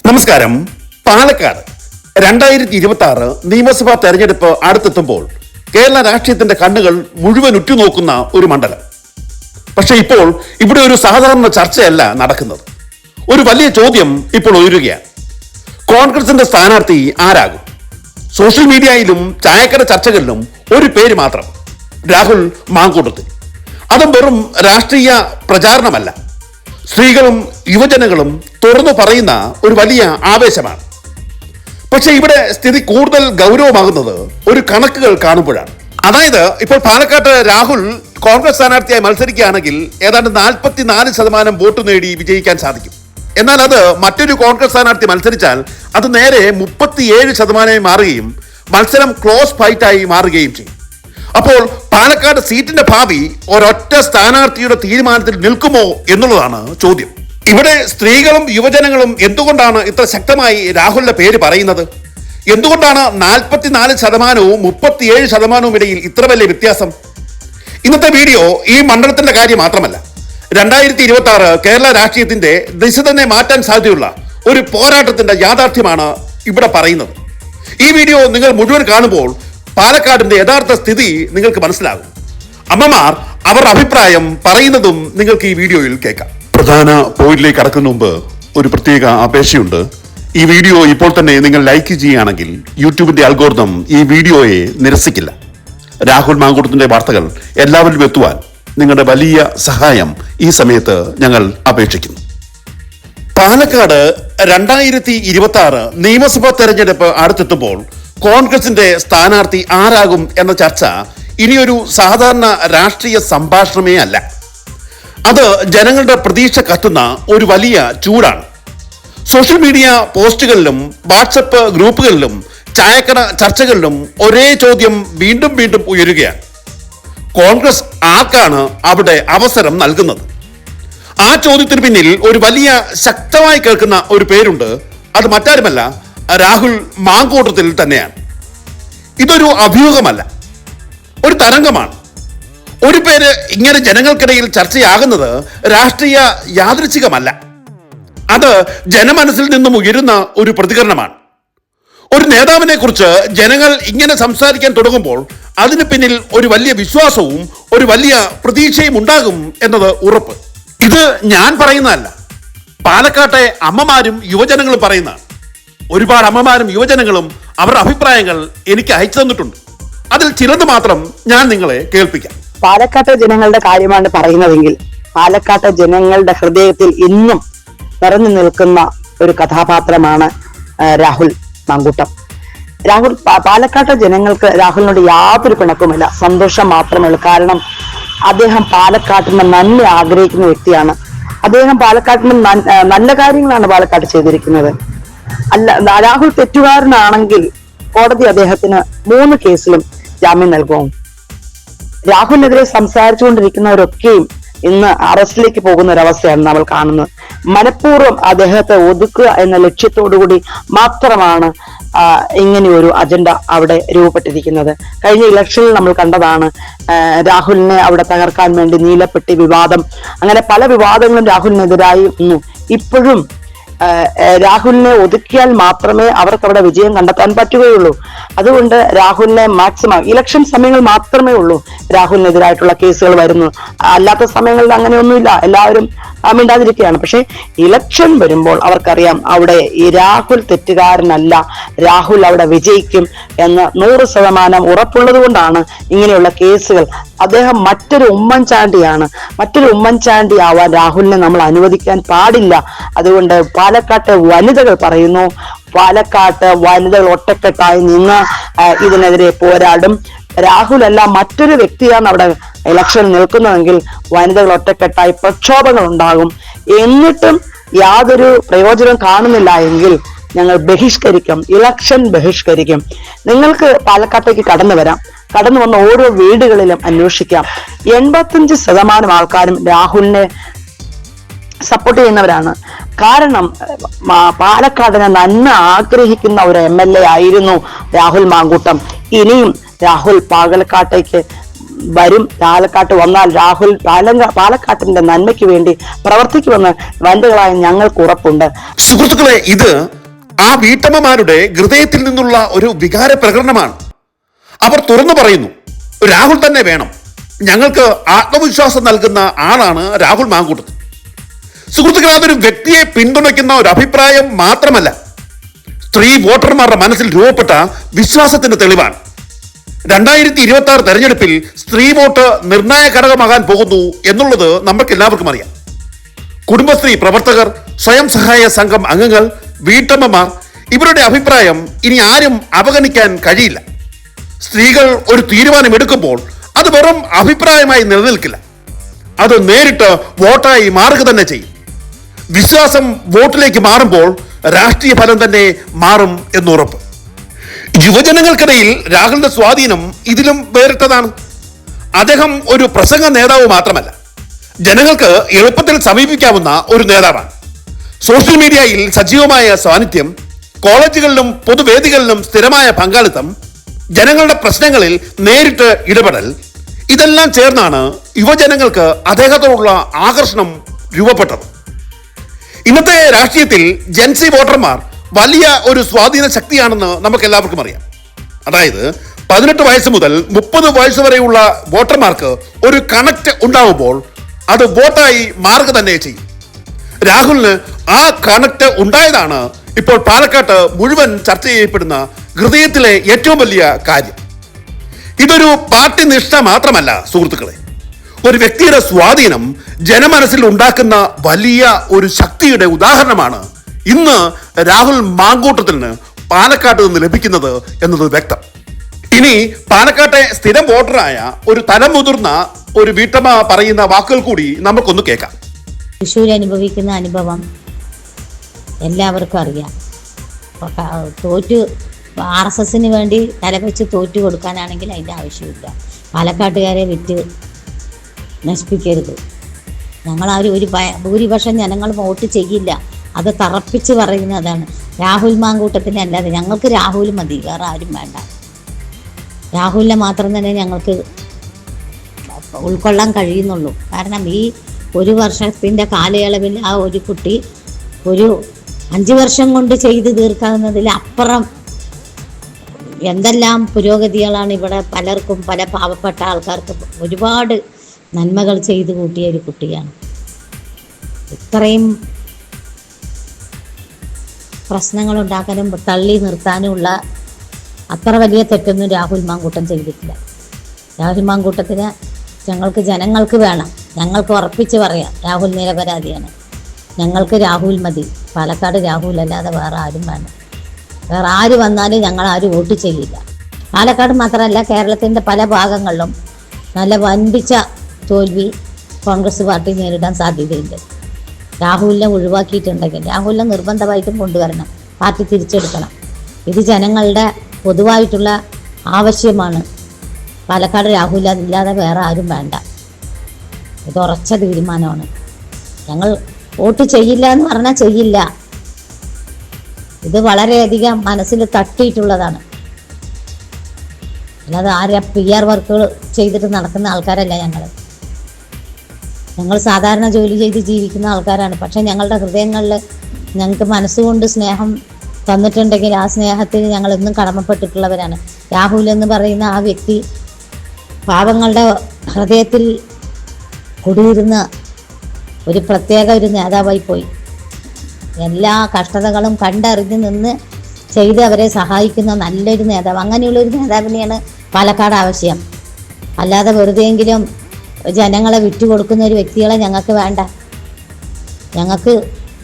നമസ്കാരം. പാലക്കാട് 2026 നിയമസഭാ തെരഞ്ഞെടുപ്പ് അടുത്തെത്തുമ്പോൾ കേരള രാഷ്ട്രീയത്തിന്റെ കണ്ണുകൾ മുഴുവൻ ഉറ്റുനോക്കുന്ന ഒരു മണ്ഡലം. പക്ഷെ ഇപ്പോൾ ഇവിടെ ഒരു സാധാരണ ചർച്ചയല്ല നടക്കുന്നത്. ഒരു വലിയ ചോദ്യം ഇപ്പോൾ ഉയരുകയാണ്. കോൺഗ്രസിന്റെ സ്ഥാനാർത്ഥി ആരാകും? സോഷ്യൽ മീഡിയയിലും ചായക്കട ചർച്ചകളിലും ഒരു പേര് മാത്രം, രാഹുൽ മാങ്കൂട്ടത്തിൽ. അതും വെറും രാഷ്ട്രീയ പ്രചാരണമല്ല, സ്ത്രീകളും യുവജനങ്ങളും തുറന്നു പറയുന്ന ഒരു വലിയ ആവേശമാണ്. പക്ഷെ ഇവിടെ സ്ഥിതി കൂടുതൽ ഗൗരവമാകുന്നത് ഒരു കണക്കുകൾ കാണുമ്പോഴാണ്. അതായത് ഇപ്പോൾ പാലക്കാട്ട് രാഹുൽ കോൺഗ്രസ് സ്ഥാനാർത്ഥിയായി മത്സരിക്കുകയാണെങ്കിൽ ഏതാണ്ട് 44% വോട്ട് നേടി വിജയിക്കാൻ സാധിക്കും. എന്നാൽ അത് മറ്റൊരു കോൺഗ്രസ് സ്ഥാനാർത്ഥി മത്സരിച്ചാൽ അത് നേരെ 37% മാറുകയും മത്സരം ക്ലോസ് ഫൈറ്റായി മാറുകയും ചെയ്യും. അപ്പോൾ പാലക്കാട് സീറ്റിന്റെ ഭാവി ഒരൊറ്റ സ്ഥാനാർത്ഥിയുടെ തീരുമാനത്തിൽ നിൽക്കുമോ എന്നുള്ളതാണ് ചോദ്യം. ഇവിടെ സ്ത്രീകളും യുവജനങ്ങളും എന്തുകൊണ്ടാണ് ഇത്ര ശക്തമായി രാഹുലിന്റെ പേര് പറയുന്നത്? എന്തുകൊണ്ടാണ് 44%വും 37%വും ഇടയിൽ ഇത്ര വലിയ വ്യത്യാസം? ഇന്നത്തെ വീഡിയോ ഈ മണ്ഡലത്തിന്റെ കാര്യം മാത്രമല്ല, 2026 കേരള രാഷ്ട്രീയത്തിന്റെ ദിശ തന്നെ മാറ്റാൻ സാധ്യതയുള്ള ഒരു പോരാട്ടത്തിന്റെ യാഥാർത്ഥ്യമാണ് ഇവിടെ പറയുന്നത്. ഈ വീഡിയോ നിങ്ങൾ മുഴുവൻ കാണുമ്പോൾ പാലക്കാടിന്റെ യഥാർത്ഥ സ്ഥിതി നിങ്ങൾക്ക് മനസ്സിലാകും. അമ്മമാർ അവരുടെ അഭിപ്രായം പറയുന്നതും നിങ്ങൾക്ക് ഈ വീഡിയോയിൽ കേൾക്കാം. പ്രധാന പോയിന്റിലേക്ക് കടക്കുന്ന മുമ്പ് ഒരു പ്രത്യേക അപേക്ഷയുണ്ട്. ഈ വീഡിയോ ഇപ്പോൾ തന്നെ നിങ്ങൾ ലൈക്ക് ചെയ്യുകയാണെങ്കിൽ യൂട്യൂബിന്റെ അൽഗോരിതം ഈ വീഡിയോയെ നിരസിക്കില്ല. രാഹുൽ മാങ്കൂട്ടത്തിന്റെ വാർത്തകൾ എല്ലാവരിലും എത്തുവാൻ നിങ്ങളുടെ വലിയ സഹായം ഈ സമയത്ത് ഞങ്ങൾ അപേക്ഷിക്കുന്നു. പാലക്കാട് 2026 നിയമസഭാ തെരഞ്ഞെടുപ്പ് അടുത്തെത്തുമ്പോൾ കോൺഗ്രസിന്റെ സ്ഥാനാർത്ഥി ആരാകും എന്ന ചർച്ച ഇനിയൊരു സാധാരണ രാഷ്ട്രീയ സംഭാഷണമേ അല്ല. അത് ജനങ്ങളുടെ പ്രതീക്ഷ കത്തുന്ന ഒരു വലിയ ചൂടാണ്. സോഷ്യൽ മീഡിയ പോസ്റ്റുകളിലും വാട്സപ്പ് ഗ്രൂപ്പുകളിലും ചായക്കട ചർച്ചകളിലും ഒരേ ചോദ്യം വീണ്ടും വീണ്ടും ഉയരുകയാണ്. കോൺഗ്രസ് ആർക്കാണ് അവിടെ അവസരം നൽകുന്നത്? ആ ചോദ്യത്തിന് പിന്നിൽ ഒരു വലിയ ശക്തമായി കേൾക്കുന്ന ഒരു പേരുണ്ട്. അത് മറ്റാരുമല്ല, രാഹുൽ മാങ്കൂട്ടത്തിൽ തന്നെയാണ്. ഇതൊരു അഭ്യൂഹമല്ല, ഒരു തരംഗമാണ്. ഒരു പേര് ഇങ്ങനെ ജനങ്ങൾക്കിടയിൽ ചർച്ചയാകുന്നത് രാഷ്ട്രീയ യാദൃച്ഛികമല്ല. അത് ജനമനസ്സിൽ നിന്നും ഉയരുന്ന ഒരു പ്രതികരണമാണ്. ഒരു നേതാവിനെ കുറിച്ച് ജനങ്ങൾ ഇങ്ങനെ സംസാരിക്കാൻ തുടങ്ങുമ്പോൾ അതിന് പിന്നിൽ ഒരു വലിയ വിശ്വാസവും ഒരു വലിയ പ്രതീക്ഷയും ഉണ്ടാകും എന്നത് ഉറപ്പ്. ഇത് ഞാൻ പറയുന്നതല്ല, പാലക്കാട്ടെ അമ്മമാരും യുവജനങ്ങളും പറയുന്നതാണ്. ഒരുപാട് അമ്മമാരും യുവജനങ്ങളും അവരുടെ അഭിപ്രായങ്ങൾ എനിക്ക് അയച്ചു തന്നിട്ടുണ്ട്. അതിൽ ചിലത് മാത്രം ഞാൻ നിങ്ങളെ കേൾപ്പിക്കാം. പാലക്കാട്ടെ ജനങ്ങളുടെ കാര്യമാണ് പറയുന്നതെങ്കിൽ പാലക്കാട്ടെ ജനങ്ങളുടെ ഹൃദയത്തിൽ ഇന്നും നിറഞ്ഞു നിൽക്കുന്ന ഒരു കഥാപാത്രമാണ് രാഹുൽ മാങ്കൂട്ടം. രാഹുൽ പാലക്കാട്ടെ ജനങ്ങൾക്ക് രാഹുലിനോട് യാതൊരു പിണക്കുമില്ല, സന്തോഷം മാത്രമേ ഉള്ളൂ. കാരണം അദ്ദേഹം പാലക്കാട്ടിന്റെ നന്മ ആഗ്രഹിക്കുന്ന വ്യക്തിയാണ്. അദ്ദേഹം പാലക്കാട്ടിന് നല്ല കാര്യങ്ങളാണ് പാലക്കാട് ചെയ്തിരിക്കുന്നത്. അല്ല, രാഹുൽ തെറ്റുകാരനാണെങ്കിൽ കോടതി അദ്ദേഹത്തിന് 3 കേസിലും ജാമ്യം നൽകും. രാഹുലിനെതിരെ സംസാരിച്ചുകൊണ്ടിരിക്കുന്നവരൊക്കെയും ഇന്ന് അറസ്റ്റിലേക്ക് പോകുന്ന ഒരവസ്ഥയാണ് നമ്മൾ കാണുന്നത്. മനഃപൂർവ്വം അദ്ദേഹത്തെ ഒതുക്കുക എന്ന ലക്ഷ്യത്തോടുകൂടി മാത്രമാണ് ഇങ്ങനെ ഒരു അജണ്ട അവിടെ രൂപപ്പെട്ടിരിക്കുന്നത്. കഴിഞ്ഞ ഇലക്ഷനിൽ നമ്മൾ കണ്ടതാണ്, രാഹുലിനെ അവിടെ തകർക്കാൻ വേണ്ടി നീലപ്പെട്ടി വിവാദം, അങ്ങനെ പല വിവാദങ്ങളും രാഹുലിനെതിരായി ഇപ്പോഴും രാഹുലിനെ ഒതുക്കിയാൽ മാത്രമേ അവർക്ക് അവിടെ വിജയം കണ്ടെത്താൻ പറ്റുകയുള്ളൂ. അതുകൊണ്ട് രാഹുലിനെ മാക്സിമം ഇലക്ഷൻ സമയങ്ങൾ മാത്രമേ ഉള്ളൂ രാഹുലിനെതിരായിട്ടുള്ള കേസുകൾ വരുന്നു. അല്ലാത്ത സമയങ്ങളിൽ അങ്ങനെയൊന്നുമില്ല, എല്ലാവരും മിണ്ടാതിരിക്കുകയാണ്. പക്ഷെ ഇലക്ഷൻ വരുമ്പോൾ അവർക്കറിയാം അവിടെ ഈ രാഹുൽ തെറ്റുകാരനല്ല, രാഹുൽ അവിടെ വിജയിക്കും എന്ന് 100% ഉറപ്പുള്ളത് കൊണ്ടാണ് ഇങ്ങനെയുള്ള കേസുകൾ. അദ്ദേഹം മറ്റൊരു ഉമ്മൻചാണ്ടിയാണ്. മറ്റൊരു ഉമ്മൻചാണ്ടി ആവാൻ രാഹുലിനെ നമ്മൾ അനുവദിക്കാൻ പാടില്ല. അതുകൊണ്ട് പാലക്കാട്ടെ വനിതകൾ പറയുന്നു, പാലക്കാട്ട് വനിതകൾ ഒറ്റക്കെട്ടായി നിന്ന് ഇതിനെതിരെ പോരാടും. രാഹുൽ അല്ല മറ്റൊരു വ്യക്തിയാണ് അവിടെ ഇലക്ഷനിൽ നിൽക്കുന്നതെങ്കിൽ വനിതകൾ ഒറ്റക്കെട്ടായി പ്രക്ഷോഭങ്ങൾ ഉണ്ടാകും. എന്നിട്ടും യാതൊരു പ്രയോജനം കാണുന്നില്ല എങ്കിൽ ഞങ്ങൾ ബഹിഷ്കരിക്കും, ഇലക്ഷൻ ബഹിഷ്കരിക്കും. നിങ്ങൾക്ക് പാലക്കാട്ടേക്ക് കടന്നു വരാം, കടന്നു വന്ന ഓരോ വീടുകളിലും അന്വേഷിക്കാം. 85% ആൾക്കാരും രാഹുലിനെ സപ്പോർട്ട് ചെയ്യുന്നവരാണ്. കാരണം പാലക്കാടിനെ നന്മ ആഗ്രഹിക്കുന്ന ഒരു MLA ആയിരുന്നു രാഹുൽ മാങ്കൂട്ടം. ഇനിയും രാഹുൽ പാലക്കാട്ടേക്ക് വരും. പാലക്കാട്ട് വന്നാൽ രാഹുൽ പാലക്കാട്ടിന്റെ നന്മയ്ക്ക് വേണ്ടി പ്രവർത്തിക്കുമെന്ന് വനിതകളായ ഞങ്ങൾക്ക് ഉറപ്പുണ്ട്. സുഹൃത്തുക്കളെ, ഇത് ആ വീട്ടമ്മമാരുടെ ഹൃദയത്തിൽ നിന്നുള്ള ഒരു വികാര പ്രകടനമാണ്. അവർ തുറന്നു പറയുന്നു, രാഹുൽ തന്നെ വേണം, ഞങ്ങൾക്ക് ആത്മവിശ്വാസം നൽകുന്ന ആളാണ് രാഹുൽ മാങ്കൂട്ടത്തിൽ. സുഹൃത്തുക്കളെ, അതൊരു വ്യക്തിയെ പിന്തുണയ്ക്കുന്ന ഒരു അഭിപ്രായം മാത്രമല്ല, സ്ത്രീ വോട്ടർമാരുടെ മനസ്സിൽ രൂപപ്പെട്ട വിശ്വാസത്തിന്റെ തെളിവാണ്. 2026 തെരഞ്ഞെടുപ്പിൽ സ്ത്രീ വോട്ട് നിർണായക ഘടകമാകാൻ പോകുന്നു എന്നുള്ളത് നമുക്ക് എല്ലാവർക്കും അറിയാം. കുടുംബശ്രീ പ്രവർത്തകർ, സ്വയം സഹായ സംഘം അംഗങ്ങൾ, വീട്ടമ്മമാർ, ഇവരുടെ അഭിപ്രായം ഇനി ആരും അവഗണിക്കാൻ കഴിയില്ല. സ്ത്രീകൾ ഒരു തീരുമാനം എടുക്കുമ്പോൾ അത് വെറും അഭിപ്രായമായി നിലനിൽക്കില്ല, അത് നേരിട്ട് വോട്ടായി മാറുക തന്നെ ചെയ്യും. വിശ്വാസം വോട്ടിലേക്ക് മാറുമ്പോൾ രാഷ്ട്രീയ ഫലം തന്നെ മാറും എന്നുറപ്പ്. യുവജനങ്ങൾക്കിടയിൽ രാഹുലിന്റെ സ്വാധീനം ഇതിലും വേറിട്ടതാണ്. അദ്ദേഹം ഒരു പ്രസംഗ നേതാവ് മാത്രമല്ല, ജനങ്ങൾക്ക് എളുപ്പത്തിൽ സമീപിക്കാവുന്ന ഒരു നേതാവാണ്. സോഷ്യൽ മീഡിയയിൽ സജീവമായ സാന്നിധ്യം, കോളേജുകളിലും പൊതുവേദികളിലും സ്ഥിരമായ പങ്കാളിത്തം, ജനങ്ങളുടെ പ്രശ്നങ്ങളിൽ നേരിട്ട് ഇടപെടൽ, ഇതെല്ലാം ചേർന്നാണ് യുവജനങ്ങൾക്ക് അദ്ദേഹത്തോടുള്ള ആകർഷണം രൂപപ്പെട്ടത്. ഇന്നത്തെ രാഷ്ട്രീയത്തിൽ ജെൻസി വോട്ടർമാർ വലിയ ഒരു സ്വാധീന ശക്തിയാണെന്ന് നമുക്ക് എല്ലാവർക്കും അറിയാം. അതായത് 18 വയസ്സ് മുതൽ 30 വയസ്സ് വരെയുള്ള വോട്ടർമാർക്ക് ഒരു കണക്ട് ഉണ്ടാവുമ്പോൾ അത് വോട്ടായി മാറുക തന്നെ ചെയ്യും. രാഹുലിന് ആ കണക്ട് ഉണ്ടായതാണ് ഇപ്പോൾ പാലക്കാട്ട് മുഴുവൻ ചർച്ച ചെയ്യപ്പെടുന്ന ഹൃദയത്തിലെ ഏറ്റവും വലിയ കാര്യം. ഇതൊരു പാർട്ടി നിഷ്ഠ മാത്രമല്ല സുഹൃത്തുക്കളെ, ഒരു വ്യക്തിയുടെ സ്വാധീനം ജനമനസ്സിൽ ഉണ്ടാക്കുന്ന വലിയ ഒരു ശക്തിയുടെ ഉദാഹരണമാണ് ഇന്ന് രാഹുൽ മാങ്കൂട്ടത്തിന് പാലക്കാട്ട് നിന്ന് ലഭിക്കുന്നത് എന്നത് വ്യക്തം. ഇനി പാലക്കാട്ടെ സ്ഥിരം വോട്ടറായ ഒരു തലം മുതിർന്ന ഒരു വീട്ടമ്മ പറയുന്ന വാക്കുകൾ കൂടി നമുക്കൊന്ന് കേൾക്കാം. തൃശ്ശൂർ അനുഭവിക്കുന്ന അനുഭവം എല്ലാവർക്കും അറിയാം. തോറ്റു RSSന് വേണ്ടി തലവെച്ച് തോറ്റു കൊടുക്കാനാണെങ്കിൽ അതിൻ്റെ ആവശ്യമില്ല. പാലക്കാട്ടുകാരെ വിറ്റ് നശിപ്പിക്കരുത്. ഞങ്ങളാരും ഭൂരിപക്ഷം ജനങ്ങൾ വോട്ട് ചെയ്യില്ല, അത് തറപ്പിച്ച് പറയുന്നതാണ്. രാഹുൽ മാങ്കൂട്ടത്തിന് അല്ലാതെ ഞങ്ങൾക്ക് രാഹുൽ മതി, വേറെ ആരും വേണ്ട. രാഹുലിനെ മാത്രം തന്നെ ഞങ്ങൾക്ക് ഉൾക്കൊള്ളാൻ കഴിയുന്നുള്ളൂ. കാരണം ഈ ഒരു വർഷത്തിൻ്റെ കാലയളവിൽ ആ ഒരു കുട്ടി ഒരു 5 വർഷം കൊണ്ട് ചെയ്ത് തീർക്കാവുന്നതിൽ അപ്പുറം എന്തെല്ലാം പുരോഗതികളാണ് ഇവിടെ പലർക്കും, പല പാവപ്പെട്ട ആൾക്കാർക്ക് ഒരുപാട് നന്മകൾ ചെയ്തു കൂട്ടിയ ഒരു കുട്ടിയാണ്. ഇത്രയും പ്രശ്നങ്ങളുണ്ടാക്കാനും തള്ളി നിർത്താനുമുള്ള അത്ര വലിയ തെറ്റൊന്നും രാഹുൽ മാങ്കൂട്ടം ചെയ്തിട്ടില്ല. രാഹുൽ മാങ്കൂട്ടത്തിന് ജനങ്ങൾക്ക് വേണം, ഞങ്ങൾക്ക് ഉറപ്പിച്ച് പറയാം, രാഹുൽ നിരപരാധിയാണ്. ഞങ്ങൾക്ക് രാഹുൽ മതി, പാലക്കാട് രാഹുൽ അല്ലാതെ വേറെ ആരും വേണം. വേറെ ആര് വന്നാലും ഞങ്ങൾ ആരും വോട്ട് ചെയ്യില്ല. പാലക്കാട് മാത്രമല്ല, കേരളത്തിൻ്റെ പല ഭാഗങ്ങളിലും നല്ല വൻപിച്ച തോൽവി കോൺഗ്രസ് പാർട്ടി നേരിടാൻ സാധ്യതയുണ്ട്. രാഹുലിനെ ഒഴിവാക്കിയിട്ടുണ്ടെങ്കിൽ രാഹുലിനെ നിർബന്ധമായിട്ടും കൊണ്ടുവരണം, പാർട്ടി തിരിച്ചെടുക്കണം. ഇത് ജനങ്ങളുടെ പൊതുവായിട്ടുള്ള ആവശ്യമാണ്. പാലക്കാട് രാഹുൽ ഇല്ലാതെ വേറെ ആരും വേണ്ട. ഇത് ഉറച്ച തീരുമാനമാണ്. ഞങ്ങൾ വോട്ട് ചെയ്യില്ല എന്ന് പറഞ്ഞാൽ ചെയ്യില്ല. ഇത് വളരെയധികം മനസ്സിൽ തട്ടിയിട്ടുള്ളതാണ്. അല്ലാതെ PR വർക്കുകൾ ചെയ്തിട്ട് നടക്കുന്ന ആൾക്കാരല്ല ഞങ്ങൾ സാധാരണ ജോലി ചെയ്ത് ജീവിക്കുന്ന ആൾക്കാരാണ്. പക്ഷെ ഞങ്ങളുടെ ഹൃദയങ്ങളിൽ ഞങ്ങൾക്ക് മനസ്സുകൊണ്ട് സ്നേഹം തന്നിട്ടുണ്ടെങ്കിൽ ആ സ്നേഹത്തിന് ഞങ്ങൾ എന്നും കടമപ്പെട്ടിട്ടുള്ളവരാണ്. രാഹുൽ എന്ന് പറയുന്ന ആ വ്യക്തി പാവങ്ങളുടെ ഹൃദയത്തിൽ കുടിയിരുന്ന ഒരു പ്രത്യേക ഒരു നേതാവായി പോയി. എല്ലാ കഷ്ടതകളും കണ്ടറിഞ്ഞ് നിന്ന് ചെയ്ത് അവരെ സഹായിക്കുന്ന നല്ലൊരു നേതാവ്. അങ്ങനെയുള്ളൊരു നേതാവിനെയാണ് പാലക്കാട് ആവശ്യം. അല്ലാതെ വെറുതെയെങ്കിലും ജനങ്ങളെ വിറ്റുകൊടുക്കുന്ന ഒരു വ്യക്തികളെ ഞങ്ങൾക്ക് വേണ്ട. ഞങ്ങൾക്ക്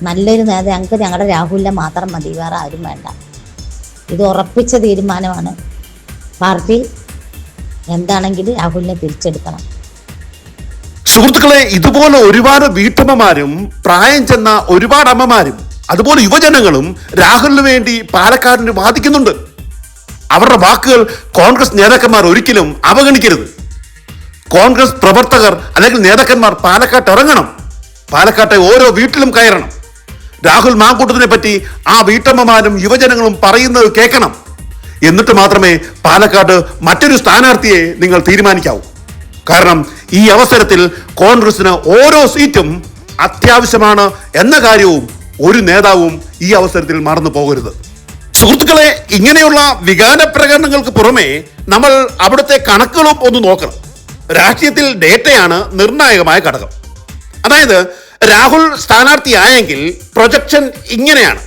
നല്ലൊരു നേതാവ്, ഞങ്ങൾക്ക് ഞങ്ങളുടെ രാഹുലിനെ മാത്രം മതി, വേറെ ആരും വേണ്ട. ഇത് ഉറപ്പിച്ച തീരുമാനമാണ്. പാർട്ടി എന്താണെങ്കിലും രാഹുലിനെ തിരിച്ചെടുക്കണം. സുഹൃത്തുക്കളെ, ഇതുപോലെ ഒരുപാട് വീട്ടമ്മമാരും പ്രായം ചെന്ന ഒരുപാട് അമ്മമാരും അതുപോലെ യുവജനങ്ങളും രാഹുലിന് വേണ്ടി പാലക്കാടിന് വാദിക്കുന്നുണ്ട്. അവരുടെ വാക്കുകൾ കോൺഗ്രസ് നേതാക്കന്മാർ ഒരിക്കലും അവഗണിക്കരുത്. കോൺഗ്രസ് പ്രവർത്തകർ അല്ലെങ്കിൽ നേതാക്കന്മാർ പാലക്കാട്ട് ഇറങ്ങണം, പാലക്കാട്ടെ ഓരോ വീട്ടിലും കയറണം. രാഹുൽ മാങ്കൂട്ടത്തിനെ പറ്റി ആ വീട്ടമ്മമാരും യുവജനങ്ങളും പറയുന്നത് കേൾക്കണം. എന്നിട്ട് മാത്രമേ പാലക്കാട് മറ്റൊരു സ്ഥാനാർത്ഥിയെ നിങ്ങൾ തീരുമാനിക്കാവൂ. കാരണം ഈ അവസരത്തിൽ കോൺഗ്രസിന് ഓരോ സീറ്റും അത്യാവശ്യമാണ് എന്ന കാര്യവും ഒരു നേതാവും ഈ അവസരത്തിൽ മറന്നു പോകരുത്. സുഹൃത്തുക്കളെ, ഇങ്ങനെയുള്ള വികാര പ്രകടനങ്ങൾക്ക് പുറമെ നമ്മൾ അവിടുത്തെ കണക്കുകളും ഒന്ന് നോക്കണം. രാഷ്ട്രീയത്തിൽ ഡേറ്റയാണ് നിർണായകമായ ഘടകം. അതായത് രാഹുൽ സ്ഥാനാർത്ഥിയായെങ്കിൽ പ്രൊജക്ഷൻ ഇങ്ങനെയാണ്: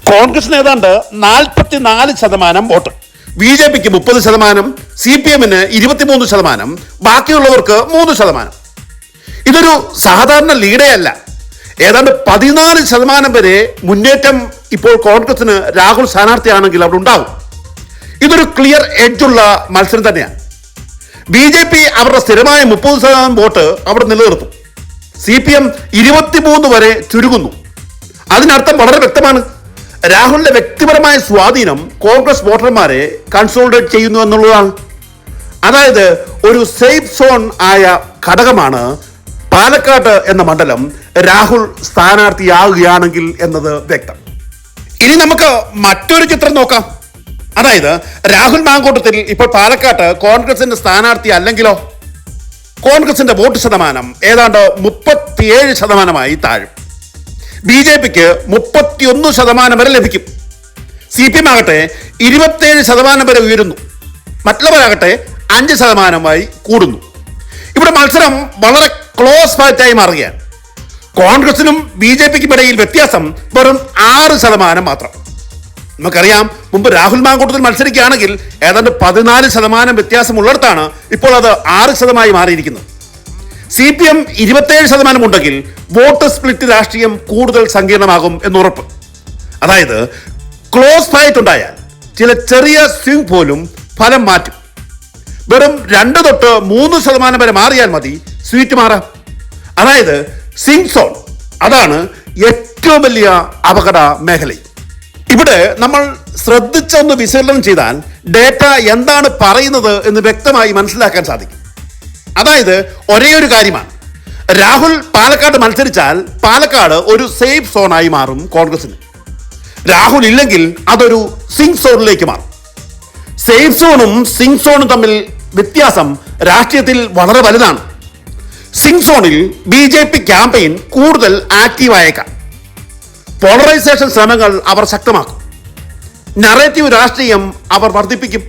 കോൺഗ്രസിന് ഏതാണ്ട് 44% വോട്ട്, BJPക്ക് 30%, CPMന് 23%, ബാക്കിയുള്ളവർക്ക് 3%. ഇതൊരു സാധാരണ ലീഡേ അല്ല. ഏതാണ്ട് 14% വരെ മുന്നേറ്റം ഇപ്പോൾ കോൺഗ്രസിന് രാഹുൽ സ്ഥാനാർത്ഥിയാണെങ്കിൽ അവിടെ ഉണ്ടാകും. ഇതൊരു ക്ലിയർ എഡ്ജുള്ള മത്സരം തന്നെയാണ്. BJP അവരുടെ സ്ഥിരമായ 30% വോട്ട് അവിടെ നിലനിർത്തും. CPM 23 വരെ ചുരുങ്ങുന്നു. അതിനർത്ഥം വളരെ വ്യക്തമാണ്: രാഹുലിന്റെ വ്യക്തിപരമായ സ്വാധീനം കോൺഗ്രസ് വോട്ടർമാരെ കൺസോളിഡേറ്റ് ചെയ്യുന്നു എന്നുള്ളതാണ്. അതായത് ഒരു സേഫ് സോൺ ആയ ഘടകമാണ് പാലക്കാട് എന്ന മണ്ഡലം രാഹുൽ സ്ഥാനാർത്ഥിയാകുകയാണെങ്കിൽ എന്നത് വ്യക്തം. ഇനി നമുക്ക് മറ്റൊരു ചിത്രം നോക്കാം. അതായത് രാഹുൽ മാങ്കൂട്ടത്തിൽ ഇപ്പോൾ പാലക്കാട്ട് കോൺഗ്രസിന്റെ സ്ഥാനാർത്ഥി അല്ലെങ്കിലോ? കോൺഗ്രസിന്റെ വോട്ട് ശതമാനം ഏതാണ്ട് 37% താഴും. BJPക്ക് 31% വരെ ലഭിക്കും. CPM ആകട്ടെ 27% വരെ ഉയരുന്നു. മറ്റുള്ളവരാകട്ടെ 5% കൂടുന്നു. ഇവിടെ മത്സരം വളരെ ക്ലോസ് ഫൈറ്റായി മാറുകയാണ്. കോൺഗ്രസിനും BJPക്കും ഇടയിൽ വ്യത്യാസം വെറും 6% മാത്രം. നമുക്കറിയാം, മുമ്പ് രാഹുൽ മാങ്കൂട്ടത്തിൽ മത്സരിക്കുകയാണെങ്കിൽ ഏതാണ്ട് 14% വ്യത്യാസമുള്ളിടത്താണ് ഇപ്പോൾ അത് 6% മാറിയിരിക്കുന്നത്. CPM 27% ഉണ്ടെങ്കിൽ വോട്ട് സ്പ്ലിറ്റ് രാഷ്ട്രീയം കൂടുതൽ സങ്കീർണമാകും എന്നുറപ്പ്. അതായത് ക്ലോസ് ഫൈറ്റ് ഉണ്ടായാൽ ചില ചെറിയ സ്വിംഗ് പോലും ഫലം മാറ്റും. വെറും 2 തൊട്ട് 3% വരെ മാറിയാൽ മതി സീറ്റ് മാറാം. അതായത് സ്വിംഗ് സോൺ, അതാണ് ഏറ്റവും വലിയ അപകട മേഖല. ഇവിടെ നമ്മൾ ശ്രദ്ധിച്ചൊന്ന് വിശകലനം ചെയ്താൽ ഡേറ്റ എന്താണ് പറയുന്നത് എന്ന് വ്യക്തമായി മനസ്സിലാക്കാൻ സാധിക്കും. അതായത് ഒരേ ഒരു കാര്യമാണ്: രാഹുൽ പാലക്കാട് മത്സരിച്ചാൽ പാലക്കാട് ഒരു സേഫ് സോണായി മാറും കോൺഗ്രസിന്. രാഹുൽ ഇല്ലെങ്കിൽ അതൊരു സിങ്ക് സോണിലേക്ക് മാറും. സേഫ് സോണും സിങ്ക് സോണും തമ്മിൽ വ്യത്യാസം രാഷ്ട്രീയത്തിൽ വളരെ വലുതാണ്. സിങ്ക് സോണിൽ BJP ക്യാമ്പയിൻ കൂടുതൽ ആക്റ്റീവായേക്കാം. പോളറൈസേഷൻ ശ്രമങ്ങൾ അവർ ശക്തമാക്കും. നറേറ്റീവ് രാഷ്ട്രീയം അവർ വർദ്ധിപ്പിക്കും.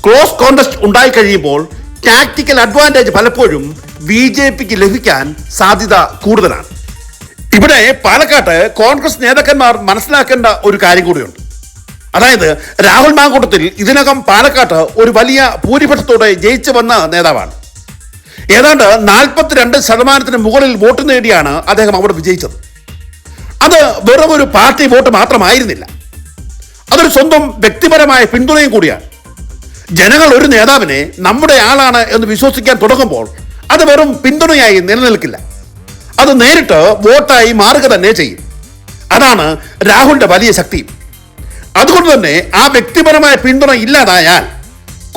ക്ലോസ് കോണ്ടസ്റ്റ് ഉണ്ടായി കഴിയുമ്പോൾ ടാക്ടിക്കൽ അഡ്വാൻറ്റേജ് പലപ്പോഴും BJPക്ക് ലഭിക്കാൻ സാധ്യത കൂടുതലാണ്. ഇവിടെ പാലക്കാട്ട് കോൺഗ്രസ് നേതാക്കന്മാർ മനസ്സിലാക്കേണ്ട ഒരു കാര്യം കൂടിയുണ്ട്. അതായത് രാഹുൽ മാങ്കൂട്ടത്തിൽ ഇതിനകം പാലക്കാട്ട് ഒരു വലിയ ഭൂരിപക്ഷത്തോടെ ജയിച്ചു വന്ന നേതാവാണ്. ഏതാണ്ട് 42% മുകളിൽ വോട്ട് നേടിയാണ് അദ്ദേഹം അവിടെ വിജയിച്ചത്. അത് വെറും ഒരു പാർട്ടി വോട്ട് മാത്രമായിരുന്നില്ല, അതൊരു സ്വന്തം വ്യക്തിപരമായ പിന്തുണയും കൂടിയാണ്. ജനങ്ങൾ ഒരു നേതാവിനെ നമ്മുടെ ആളാണ് എന്ന് വിശ്വസിക്കാൻ തുടങ്ങുമ്പോൾ അത് വെറും പിന്തുണയായി നിലനിൽക്കില്ല, അത് നേരിട്ട് വോട്ടായി മാറുക തന്നെ ചെയ്യും. അതാണ് രാഹുലിന്റെ വലിയ ശക്തി. അതുകൊണ്ട് തന്നെ ആ വ്യക്തിപരമായ പിന്തുണ ഇല്ലാതായാൽ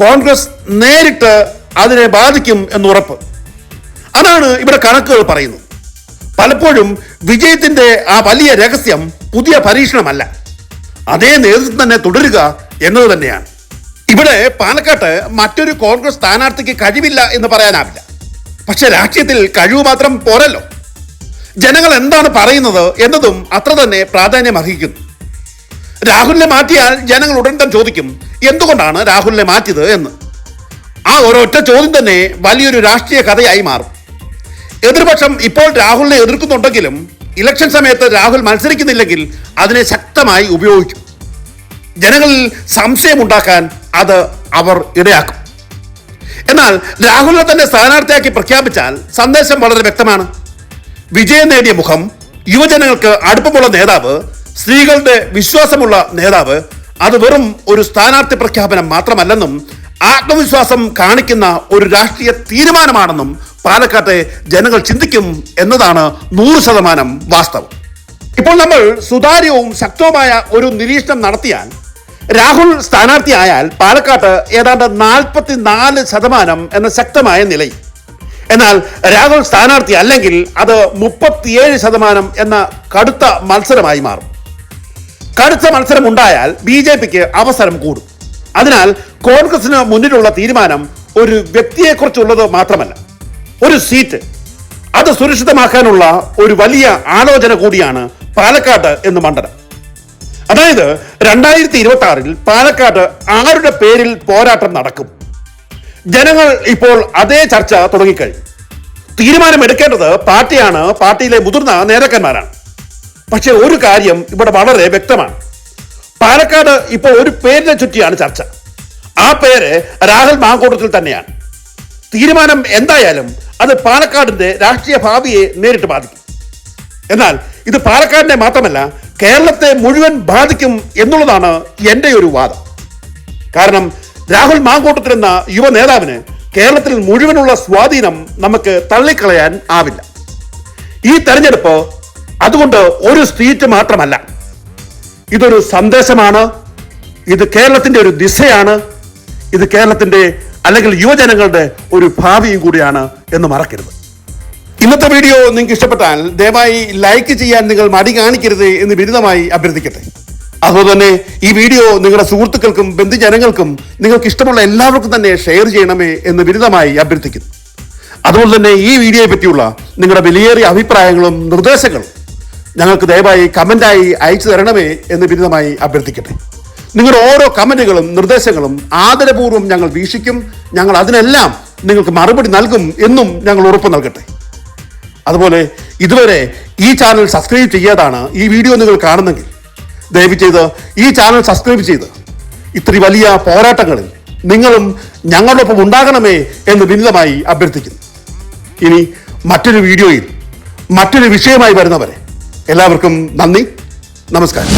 കോൺഗ്രസ് നേരിട്ട് അതിനെ ബാധിക്കും എന്നുറപ്പ്. അതാണ് ഇവിടെ കണക്കുകൾ പറയുന്നത്. പലപ്പോഴും വിജയത്തിന്റെ ആ വലിയ രഹസ്യം പുതിയ പരീക്ഷണമല്ല, അതേ നേതൃത്വം തന്നെ തുടരുക എന്നത് തന്നെയാണ്. ഇവിടെ പാലക്കാട്ട് മറ്റൊരു കോൺഗ്രസ് സ്ഥാനാർത്ഥിക്ക് കഴിവില്ല എന്ന് പറയാനാവില്ല. പക്ഷെ രാഷ്ട്രീയത്തിൽ കഴിവ് മാത്രം പോരല്ലോ, ജനങ്ങൾ എന്താണ് പറയുന്നത് എന്നതും അത്ര തന്നെ പ്രാധാന്യം അർഹിക്കുന്നു. രാഹുലിനെ മാറ്റിയാൽ ജനങ്ങൾ ഉടൻ തന്നെ ചോദിക്കും, എന്തുകൊണ്ടാണ് രാഹുലിനെ മാറ്റിയത് എന്ന്. ആ ഒരൊറ്റ ചോദ്യം തന്നെ വലിയൊരു രാഷ്ട്രീയ കഥയായി മാറും. എതിർപക്ഷം ഇപ്പോൾ രാഹുലിനെ എതിർക്കുന്നുണ്ടെങ്കിലും ഇലക്ഷൻ സമയത്ത് രാഹുൽ മത്സരിക്കുന്നില്ലെങ്കിൽ അതിനെ ശക്തമായി ഉപയോഗിക്കും. ജനങ്ങളിൽ സംശയമുണ്ടാക്കാൻ അത് അവർ ഇടയാക്കും. എന്നാൽ രാഹുലിനെ തന്നെ സ്ഥാനാർത്ഥിയാക്കി പ്രഖ്യാപിച്ചാൽ സന്ദേശം വളരെ വ്യക്തമാണ്. വിജയം നേടിയ മുഖം, യുവജനങ്ങൾക്ക് അടുപ്പമുള്ള നേതാവ്, സ്ത്രീകളുടെ വിശ്വാസമുള്ള നേതാവ്, അത് വെറും ഒരു സ്ഥാനാർത്ഥി പ്രഖ്യാപനം മാത്രമല്ലെന്നും ആത്മവിശ്വാസം കാണിക്കുന്ന ഒരു രാഷ്ട്രീയ തീരുമാനമാണെന്നും പാലക്കാട്ടെ ജനങ്ങൾ ചിന്തിക്കും എന്നതാണ് 100% വാസ്തവം. ഇപ്പോൾ നമ്മൾ സുതാര്യവും ശക്തവുമായ ഒരു നിരീക്ഷണം നടത്തിയാൽ രാഹുൽ സ്ഥാനാർത്ഥിയായാൽ പാലക്കാട്ട് ഏതാണ്ട് 44% എന്ന ശക്തമായ നിലയിൽ, എന്നാൽ രാഹുൽ സ്ഥാനാർത്ഥി അല്ലെങ്കിൽ അത് 37% എന്ന കടുത്ത മത്സരമായി മാറും. കടുത്ത മത്സരം ഉണ്ടായാൽ BJPക്ക് അവസരം കൂടും. അതിനാൽ കോൺഗ്രസിന് മുന്നിലുള്ള തീരുമാനം ഒരു വ്യക്തിയെക്കുറിച്ചുള്ളത് മാത്രമല്ല, ഒരു സീറ്റ് അത് സുരക്ഷിതമാക്കാനുള്ള ഒരു വലിയ ആലോചന കൂടിയാണ് പാലക്കാട് എന്ന മണ്ഡലം. അതായത് 2026 പാലക്കാട് ആരുടെ പേരിൽ പോരാട്ടം നടക്കും? ജനങ്ങൾ ഇപ്പോൾ അതേ ചർച്ച തുടങ്ങിക്കഴിഞ്ഞു. തീരുമാനമെടുക്കേണ്ടത് പാർട്ടിയാണ്, പാർട്ടിയിലെ മുതിർന്ന നേതാക്കന്മാരാണ്. പക്ഷെ ഒരു കാര്യം ഇവിടെ വളരെ വ്യക്തമാണ്. പാലക്കാട് ഇപ്പോൾ ഒരു പേരിനെ ചുറ്റിയാണ് ചർച്ച. ആ പേര് രാഹുൽ മാങ്കൂട്ടത്തിൽ തന്നെയാണ്. തീരുമാനം എന്തായാലും അത് പാലക്കാടിന്റെ രാഷ്ട്രീയ ഭാവിയെ നേരിട്ട് ബാധിക്കും. എന്നാൽ ഇത് പാലക്കാടിനെ മാത്രമല്ല, കേരളത്തെ മുഴുവൻ ബാധിക്കും എന്നുള്ളതാണ് എൻ്റെ ഒരു വാദം. കാരണം രാഹുൽ മാങ്കൂട്ടത്തിൽ എന്ന യുവ നേതാവിന് കേരളത്തിൽ മുഴുവനുള്ള സ്വാധീനം നമുക്ക് തള്ളിക്കളയാൻ ആവില്ല. ഈ തെരഞ്ഞെടുപ്പ് അതുകൊണ്ട് ഒരു സീറ്റ് മാത്രമല്ല, ഇതൊരു സന്ദേശമാണ്, ഇത് കേരളത്തിന്റെ ഒരു ദിശയാണ്, ഇത് കേരളത്തിന്റെ അല്ലെങ്കിൽ യുവജനങ്ങളുടെ ഒരു ഭാവിയും കൂടിയാണ് എന്ന് മറക്കരുത്. ഇന്നത്തെ വീഡിയോ നിങ്ങൾക്ക് ഇഷ്ടപ്പെട്ടാൽ ദയവായി ലൈക്ക് ചെയ്യാൻ നിങ്ങൾ മടി കാണിക്കരുത് എന്ന് വിരുദ്ധമായി അഭ്യർത്ഥിക്കട്ടെ. അതുപോലെ തന്നെ ഈ വീഡിയോ നിങ്ങളുടെ സുഹൃത്തുക്കൾക്കും ബന്ധുജനങ്ങൾക്കും നിങ്ങൾക്ക് ഇഷ്ടമുള്ള എല്ലാവർക്കും തന്നെ ഷെയർ ചെയ്യണമേ എന്ന് വിരുദ്ധമായി അഭ്യർത്ഥിക്കുന്നു. അതുപോലെ തന്നെ ഈ വീഡിയോയെ പറ്റിയുള്ള നിങ്ങളുടെ വിലയേറിയ അഭിപ്രായങ്ങളും നിർദ്ദേശങ്ങളും ഞങ്ങൾക്ക് ദയവായി കമന്റായി അയച്ചു തരണമേ എന്ന് വിരുദ്ധമായി അഭ്യർത്ഥിക്കട്ടെ. നിങ്ങളുടെ ഓരോ കമന്റുകളും നിർദ്ദേശങ്ങളും ആദരപൂർവ്വം ഞങ്ങൾ വീക്ഷിക്കും. ഞങ്ങൾ അതിനെല്ലാം നിങ്ങൾക്ക് മറുപടി നൽകും എന്നും ഞങ്ങൾ ഉറപ്പ് നൽകട്ടെ. അതുപോലെ ഇതുവരെ ഈ ചാനൽ സബ്സ്ക്രൈബ് ചെയ്യാതാണ് ഈ വീഡിയോ നിങ്ങൾ കാണുന്നെങ്കിൽ ദയവ് ചെയ്ത് ഈ ചാനൽ സബ്സ്ക്രൈബ് ചെയ്ത് ഇത്ര വലിയ പോരാട്ടങ്ങളിൽ നിങ്ങളും ഞങ്ങളോടൊപ്പം ഉണ്ടാകണമേ എന്ന് വിനീതമായി അഭ്യർത്ഥിക്കുന്നു. ഇനി മറ്റൊരു വീഡിയോയിൽ മറ്റൊരു വിഷയമായി വരുന്നവരെ എല്ലാവർക്കും നന്ദി, നമസ്കാരം.